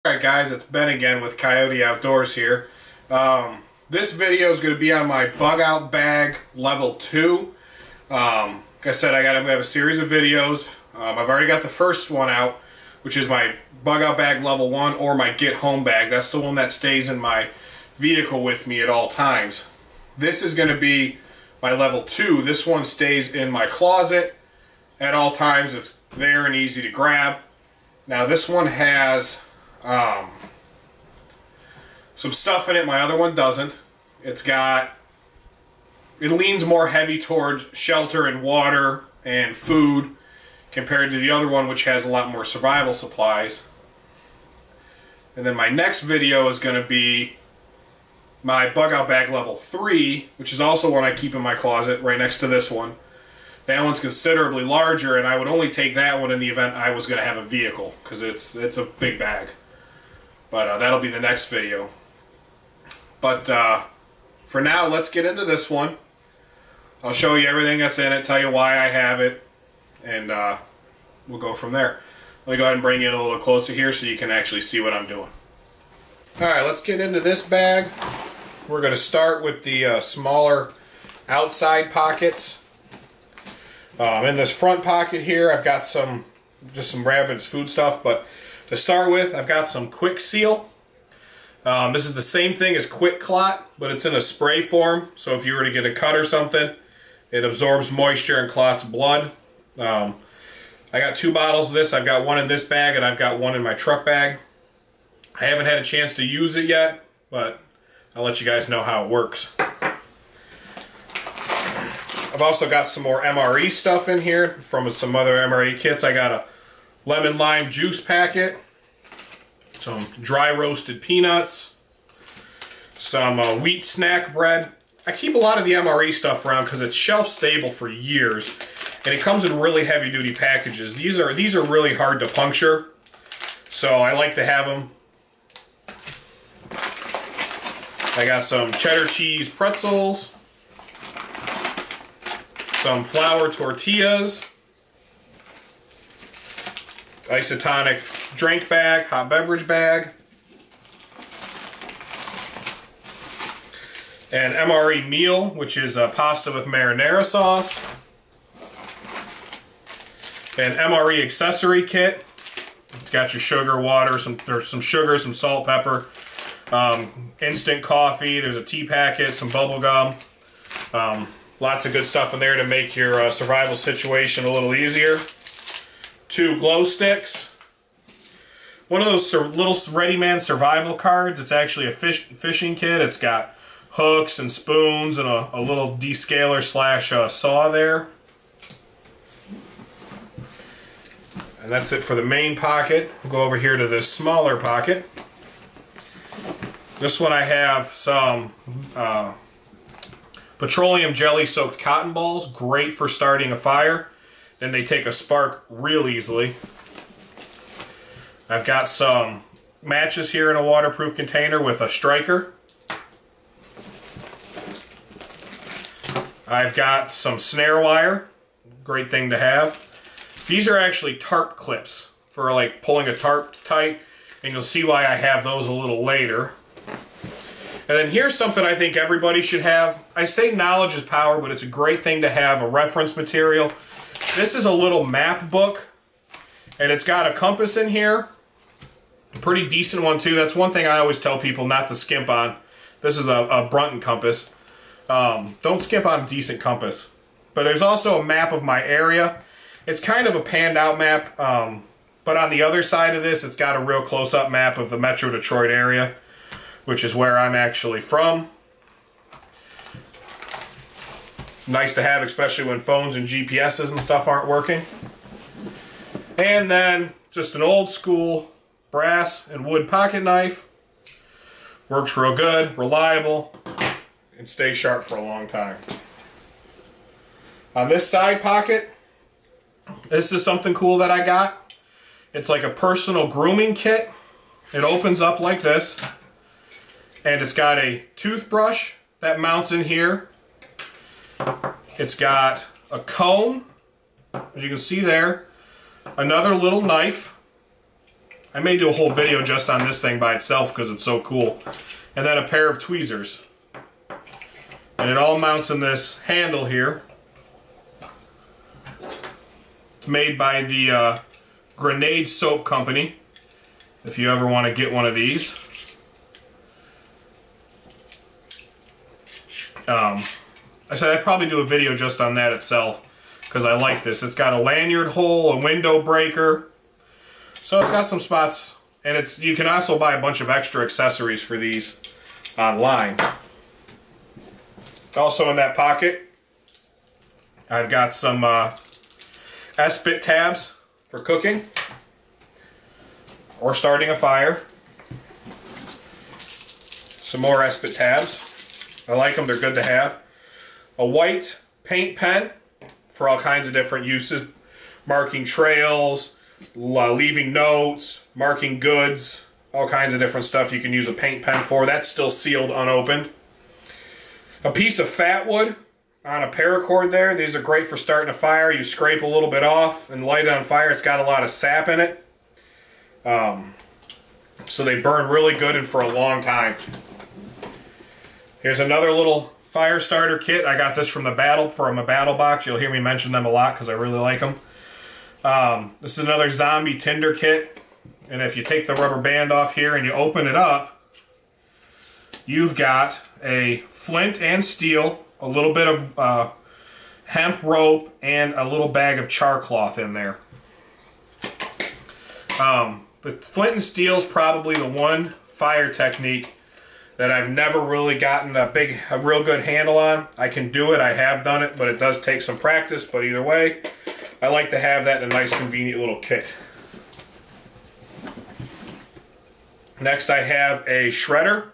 Alright guys, it's Ben again with Coyote Outdoors here. This video is going to be on my bug out bag level 2. Like I said, I'm going to have a series of videos. I've already got the first one out, which is my bug out bag level 1 or my get home bag. That's the one that stays in my vehicle with me at all times. This is going to be my level 2. This one stays in my closet at all times. It's there and easy to grab. Now this one has some stuff in it my other one doesn't. It leans more heavy towards shelter and water and food compared to the other one, which has a lot more survival supplies. And then my next video is going to be my bug out bag level 3, which is also one I keep in my closet right next to this one. That one's considerably larger, and I would only take that one in the event I was going to have a vehicle, because it's a big bag. But that'll be the next video. But for now, let's get into this one. I'll show you everything that's in it, tell you why I have it, and we'll go from there. Let me go ahead and bring you in a little closer here so you can actually see what I'm doing. Alright, let's get into this bag. We're going to start with the smaller outside pockets. In this front pocket here, I've got just some rabbit's food stuff, but to start with, I've got some Quick Seal. This is the same thing as Quick Clot, but it's in a spray form, so if you were to get a cut or something, it absorbs moisture and clots blood. I got 2 bottles of this. I've got one in this bag, and I've got one in my truck bag. I haven't had a chance to use it yet, but I'll let you guys know how it works. I've also got some more MRE stuff in here from some other MRE kits. I got a lemon lime juice packet, some dry roasted peanuts, some wheat snack bread. I keep a lot of the MRE stuff around because it's shelf stable for years, and it comes in really heavy duty packages. These are really hard to puncture, so I like to have them. I got some cheddar cheese pretzels, some flour tortillas, isotonic drink bag, hot beverage bag, and MRE meal, which is a pasta with marinara sauce, an MRE accessory kit. It's got your sugar, water, there's some sugar, some salt, pepper, instant coffee, there's a tea packet, some bubble gum, lots of good stuff in there to make your survival situation a little easier. 2 glow sticks. One of those little Ready-Man survival cards. It's actually a fishing kit. It's got hooks and spoons and a little descaler / saw there. And that's it for the main pocket. We'll go over here to this smaller pocket. This one I have some petroleum jelly soaked cotton balls. Great for starting a fire. Then they take a spark real easily. I've got some matches here in a waterproof container with a striker. I've got some snare wire. Great thing to have. These are actually tarp clips for like pulling a tarp tight, and you'll see why I have those a little later. And then here's something I think everybody should have. I say knowledge is power, but it's a great thing to have, a reference material. This is a little map book, and it's got a compass in here. A pretty decent one, too. That's one thing I always tell people not to skimp on. This is a Brunton compass. Don't skimp on a decent compass. But there's also a map of my area. It's kind of a panned out map, but on the other side of this, it's got a real close-up map of the Metro Detroit area, which is where I'm actually from. Nice to have, especially when phones and GPSs and stuff aren't working. And then just an old school brass and wood pocket knife. Works real good, reliable, and stays sharp for a long time. On this side pocket, this is something cool that I got. It's like a personal grooming kit. It opens up like this, and it's got a toothbrush that mounts in here. It's got a comb, as you can see there, another little knife, I may do a whole video just on this thing by itself because it's so cool. And then a pair of tweezers. And it all mounts in this handle here. It's made by the Grenade Soap Company, if you ever want to get one of these. I said I'd probably do a video just on that itself because I like this. It's got a lanyard hole, a window breaker, so it's got some spots, and you can also buy a bunch of extra accessories for these online. Also in that pocket, I've got some S-bit tabs for cooking or starting a fire. Some more S-bit tabs. I like them, they're good to have. A white paint pen for all kinds of different uses. Marking trails, leaving notes, marking goods, all kinds of different stuff you can use a paint pen for. That's still sealed, unopened. A piece of fat wood on a paracord there. These are great for starting a fire. You scrape a little bit off and light it on fire. It's got a lot of sap in it. So they burn really good and for a long time. Here's another little fire starter kit. I got this from a battle box. You'll hear me mention them a lot because I really like them. This is another zombie tinder kit. And if you take the rubber band off here and you open it up, you've got a flint and steel, a little bit of hemp rope, and a little bag of char cloth in there. The flint and steel is probably the one fire technique that I've never really gotten a real good handle on. I can do it, I have done it, but it does take some practice. But either way, I like to have that in a nice convenient little kit. Next I have a shredder.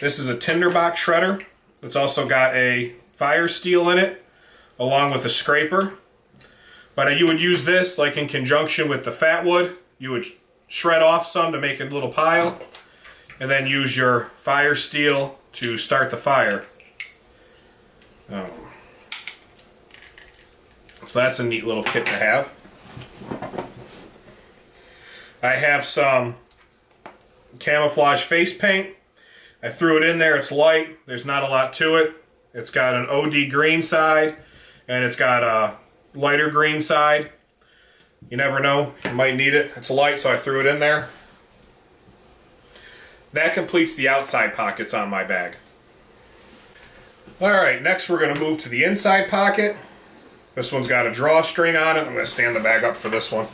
This is a tinderbox shredder. It's also got a fire steel in it, along with a scraper. But you would use this like in conjunction with the fat wood. You would shred off some to make a little pile, and then use your fire steel to start the fire. So that's a neat little kit to have. I have some camouflage face paint. I threw it in there. It's light. There's not a lot to it. It's got an OD green side, and it's got a lighter green side. You never know. You might need it. It's light, so I threw it in there. That completes the outside pockets on my bag. Alright, next we're going to move to the inside pocket. This one's got a drawstring on it. I'm going to stand the bag up for this one.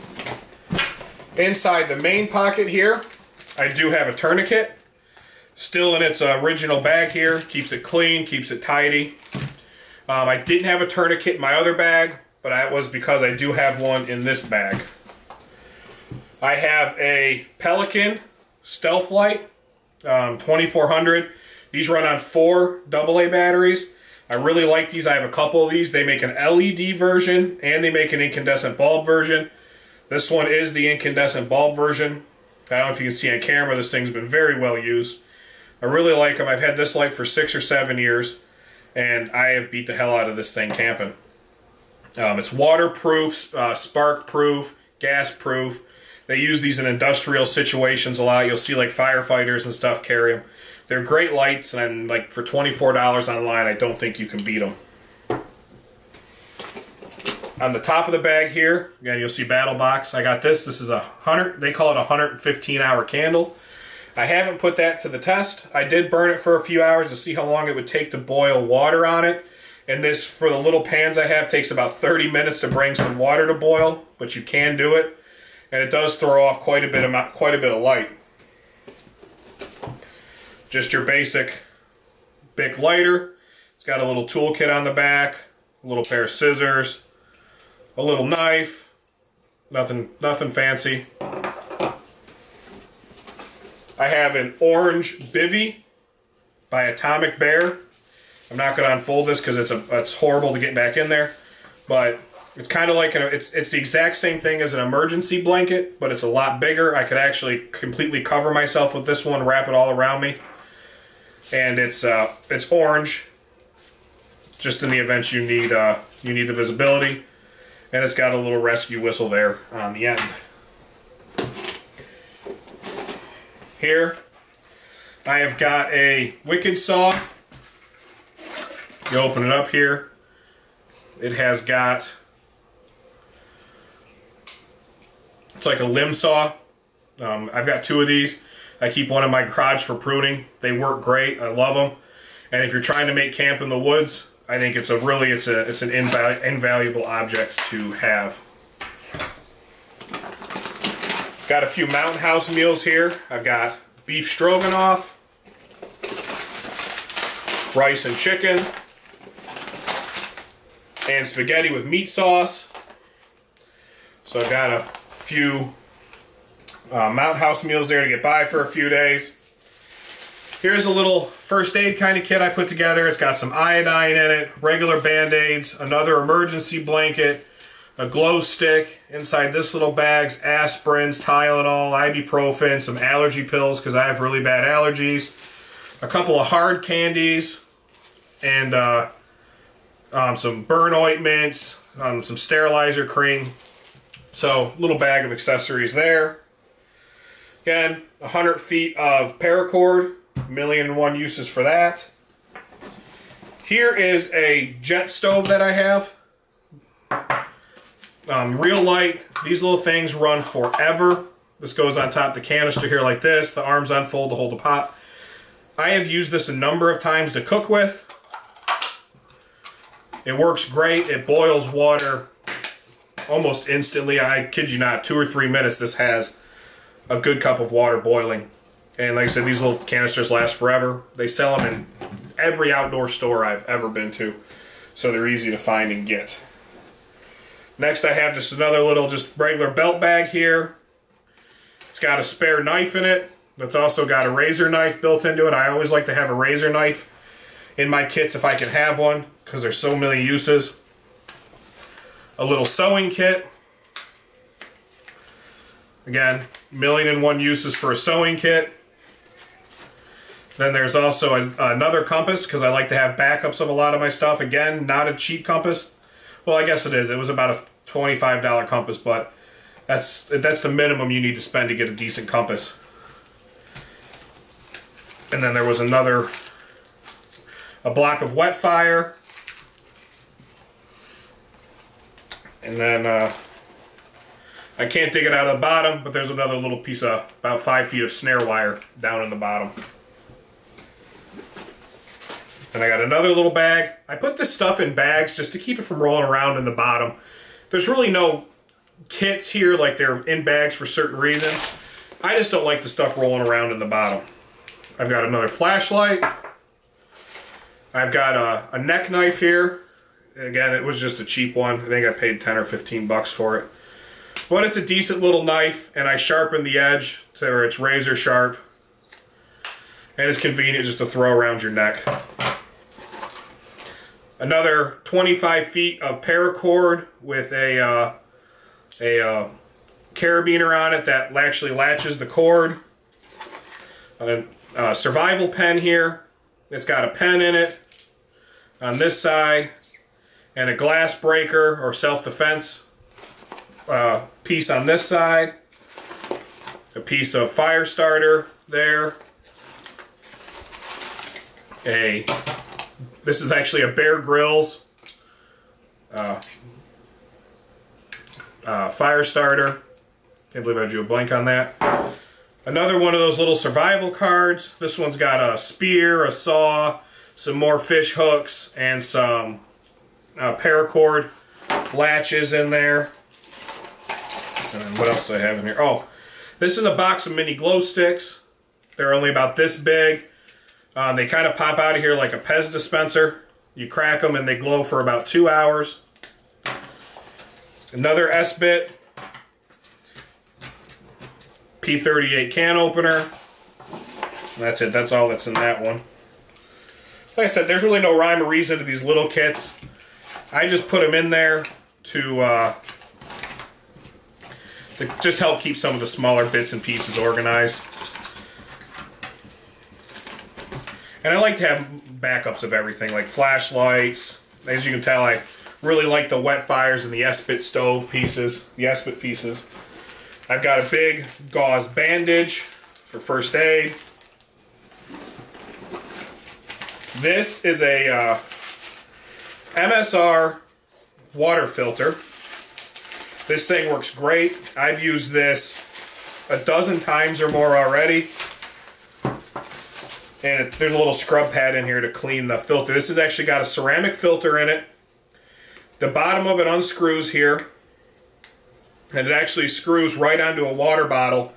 Inside the main pocket here, I do have a tourniquet. Still in its original bag here. Keeps it clean, keeps it tidy. I didn't have a tourniquet in my other bag, but that was because I do have one in this bag. I have a Pelican Stealth Light 2400. These run on 4 AA batteries. I really like these. I have a couple of these. They make an LED version and they make an incandescent bulb version. This one is the incandescent bulb version. I don't know if you can see on camera, this thing's been very well used. I really like them. I've had this light for 6 or 7 years, and I have beat the hell out of this thing camping. It's waterproof, spark-proof, gas-proof. They use these in industrial situations a lot. You'll see like firefighters and stuff carry them. They're great lights, and like for $24 online, I don't think you can beat them. On the top of the bag here, again, you'll see Battle Box. I got this. This is they call it a 115-hour candle. I haven't put that to the test. I did burn it for a few hours to see how long it would take to boil water on it. And this, for the little pans I have, takes about 30 minutes to bring some water to boil, but you can do it. And it does throw off quite a bit of light. Just your basic Bic lighter. It's got a little toolkit on the back, a little pair of scissors, a little knife, nothing fancy. I have an orange bivy by Atomic Bear. I'm not going to unfold this because it's horrible to get back in there, but it's kind of like it's the exact same thing as an emergency blanket, but it's a lot bigger. I could actually completely cover myself with this one, wrap it all around me, and it's orange, just in the event you need the visibility. And it's got a little rescue whistle there on the end. here, I have got a Wicked saw. You open it up here. It has got, it's like a limb saw. I've got 2 of these. I keep one in my garage for pruning. They work great. I love them. And if you're trying to make camp in the woods, I think it's an invaluable object to have. Got a few Mountain House meals here. I've got beef stroganoff, rice and chicken, and spaghetti with meat sauce. So I've got a few Mountain House meals there to get by for a few days. Here's a little first aid kind of kit I put together. It's got some iodine in it, regular Band-Aids, another emergency blanket, a glow stick. Inside this little bag's aspirins, Tylenol, ibuprofen, some allergy pills because I have really bad allergies, a couple of hard candies, and some burn ointments, some sterilizer cream. So, little bag of accessories there. Again, 100 feet of paracord, 1,000,001 uses for that. Here is a jet stove that I have. Real light. These little things run forever. This goes on top of the canister here like this. The arms unfold to hold the pot. I have used this a number of times to cook with. It works great. It boils water almost instantly. I kid you not, 2 or 3 minutes this has a good cup of water boiling. And like I said, these little canisters last forever. They sell them in every outdoor store I've ever been to. So they're easy to find and get. Next I have just another little just regular belt bag here. It's got a spare knife in it. It's also got a razor knife built into it. I always like to have a razor knife in my kits if I can have one, because there's so many uses. A little sewing kit. Again, 1,000,001 uses for a sewing kit. Then there's also another compass, because I like to have backups of a lot of my stuff. Again, not a cheap compass. Well, I guess it is. It was about a $25 compass, but that's the minimum you need to spend to get a decent compass. And then there was a block of wet fire. And then I can't dig it out of the bottom, but there's another little piece of about 5 feet of snare wire down in the bottom. And I got another little bag. I put this stuff in bags just to keep it from rolling around in the bottom. There's really no kits here, like they're in bags for certain reasons. I just don't like the stuff rolling around in the bottom. I've got another flashlight. I've got a neck knife here. Again, it was just a cheap one. I think I paid 10 or 15 bucks for it. But it's a decent little knife, and I sharpen the edge to where it's razor sharp. And it's convenient just to throw around your neck. Another 25 feet of paracord with a carabiner on it that actually latches the cord. A survival pen here. It's got a pen in it on this side, and a glass breaker or self-defense piece on this side. A piece of fire starter there. This is actually a Bear Grylls fire starter. Can't believe I drew a blank on that. Another one of those little survival cards. This one's got a spear, a saw, some more fish hooks, and some paracord latches in there. And what else do I have in here? Oh, this is a box of mini glow sticks. They're only about this big. They kind of pop out of here like a Pez dispenser. You crack them and they glow for about 2 hours. Another S-bit. P38 can opener. That's it. That's all that's in that one. Like I said, there's really no rhyme or reason to these little kits. I just put them in there to just help keep some of the smaller bits and pieces organized. And I like to have backups of everything, like flashlights. As you can tell, I really like the wet fires and the S-bit stove pieces, the S-bit pieces. I've got a big gauze bandage for first aid. This is a MSR water filter. This thing works great. I've used this a dozen times or more already. And there's a little scrub pad in here to clean the filter. This has actually got a ceramic filter in it. The bottom of it unscrews here. And it actually screws right onto a water bottle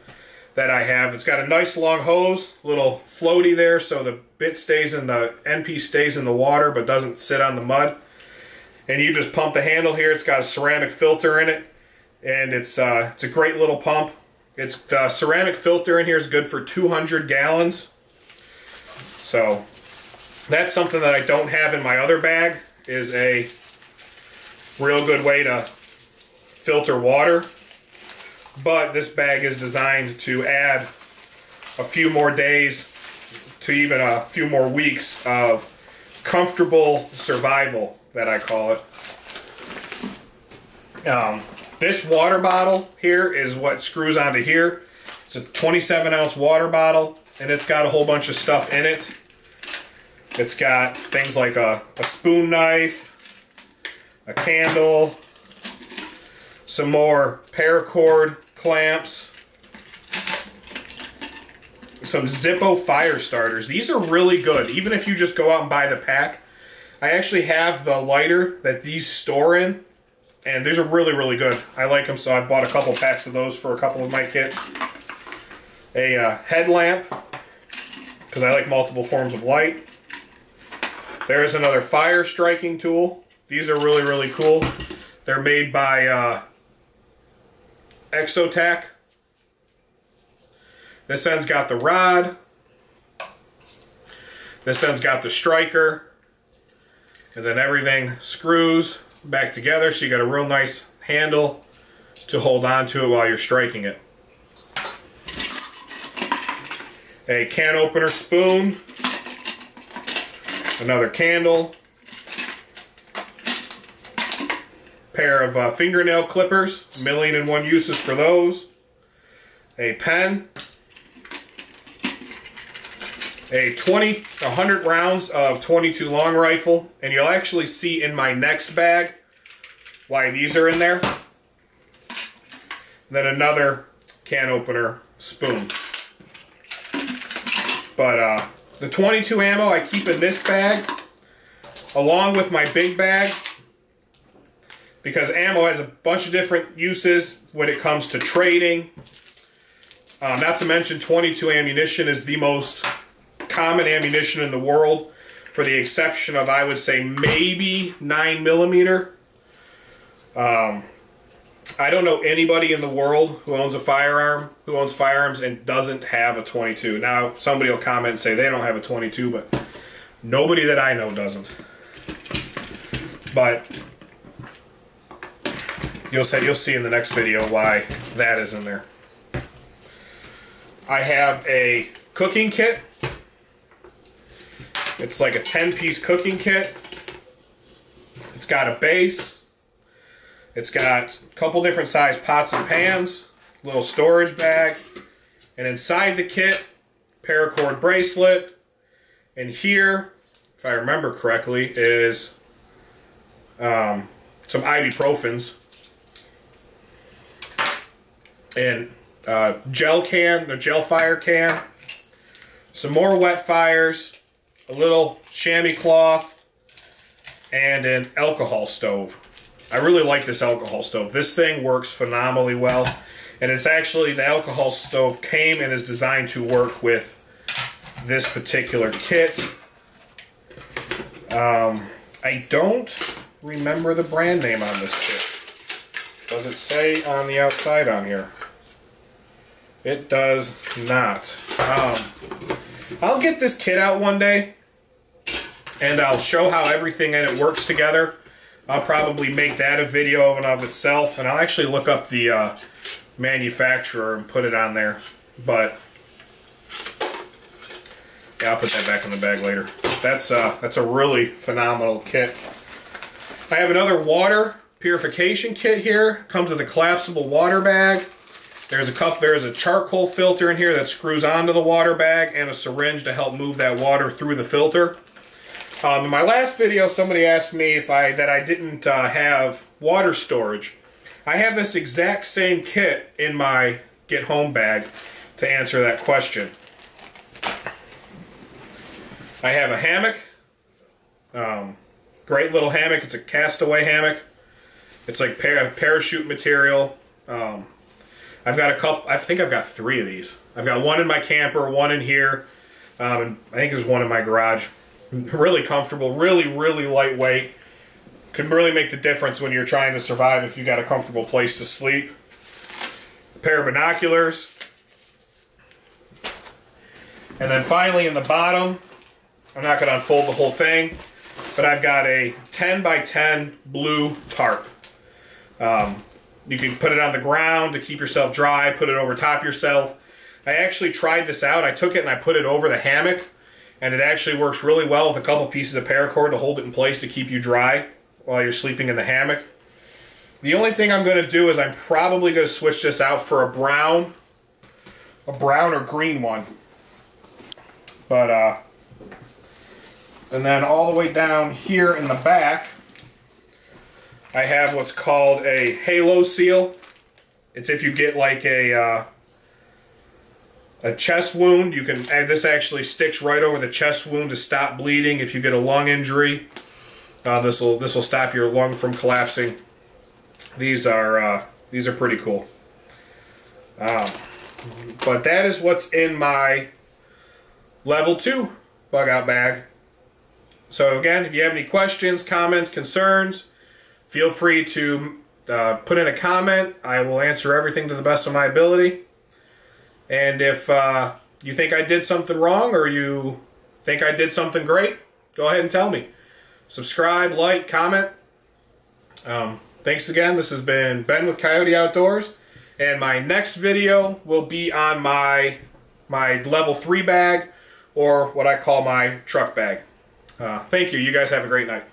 that I have. It's got a nice long hose, little floaty there, so the bit stays in the end piece stays in the water but doesn't sit on the mud. And you just pump the handle here. It's got a ceramic filter in it, and it's a great little pump. It's the ceramic filter in here is good for 200 gallons. So that's something that I don't have in my other bag, is a real good way to filter water. But this bag is designed to add a few more days to even a few more weeks of comfortable survival, that I call it. This water bottle here is what screws onto here. It's a 27-ounce water bottle, and it's got a whole bunch of stuff in it. It's got things like a spoon knife, a candle, some more paracord clamps, some Zippo fire starters. These are really good, even if you just go out and buy the pack. I actually have the lighter that these store in, and these are really, really good. I like them, so I've bought a couple packs of those for a couple of my kits. A headlamp, because I like multiple forms of light. There's another fire striking tool. These are really, really cool. They're made by Exotac. This end's got the rod. This end's got the striker. And then everything screws back together, so you got a real nice handle to hold on to it while you're striking it. A can opener spoon. Another candle. Pair of fingernail clippers, 1,000,001 uses for those. A pen. A 100 rounds of .22 long rifle, and you'll actually see in my next bag why these are in there. And then another can opener spoon. But the .22 ammo I keep in this bag along with my big bag, because ammo has a bunch of different uses when it comes to trading. Not to mention, .22 ammunition is the most common ammunition in the world, for the exception of, I would say, maybe 9mm. I don't know anybody in the world who owns a firearm, who owns firearms and doesn't have a .22. Now, somebody will comment and say they don't have a .22, but nobody that I know doesn't. But you'll see in the next video why that is in there. I have a cooking kit. It's like a 10-piece cooking kit. It's got a base. It's got a couple different size pots and pans, little storage bag, and inside the kit, paracord bracelet. And here, if I remember correctly, is some ibuprofens. And gel can, a gel fire can, some more wet fires, a little chamois cloth, and an alcohol stove. I really like this alcohol stove. This thing works phenomenally well, and it's actually, the alcohol stove came and is designed to work with this particular kit. I don't remember the brand name on this kit. Does it say on the outside on here? It does not. I'll get this kit out one day, and I'll show how everything in it works together. I'll probably make that a video in and of itself, and I'll actually look up the manufacturer and put it on there. But yeah, I'll put that back in the bag later. That's a really phenomenal kit. I have another water purification kit here. Comes with a collapsible water bag. There's a charcoal filter in here that screws onto the water bag, and a syringe to help move that water through the filter. In my last video, somebody asked me that I didn't have water storage. I have this exact same kit in my Get Home bag to answer that question. I have a hammock. Great little hammock. It's a castaway hammock. It's like parachute material. I've got a couple. I think I've got 3 of these. I've got one in my camper, one in here, and I think there's one in my garage. Really comfortable, really lightweight. Can really make the difference when you're trying to survive if you've got a comfortable place to sleep. A pair of binoculars. And then finally in the bottom, I'm not going to unfold the whole thing, but I've got a 10 by 10 blue tarp. You can put it on the ground to keep yourself dry, put it over top yourself. I actually tried this out. I took it and I put it over the hammock, and it actually works really well with a couple pieces of paracord to hold it in place to keep you dry while you're sleeping in the hammock. The only thing I'm going to do is I'm probably going to switch this out for a brown or green one. But, and then all the way down here in the back, I have what's called a halo seal. It's if you get like a chest wound, you can. This actually sticks right over the chest wound to stop bleeding. If you get a lung injury, this will stop your lung from collapsing. These are pretty cool. But that is what's in my level 2 bug out bag. So again, if you have any questions, comments, concerns, feel free to put in a comment. I will answer everything to the best of my ability. And if you think I did something wrong or you think I did something great, go ahead and tell me. Subscribe, like, comment. Thanks again. This has been Ben with Coyote Outdoors. And my next video will be on my level 3 bag, or what I call my truck bag. Thank you. You guys have a great night.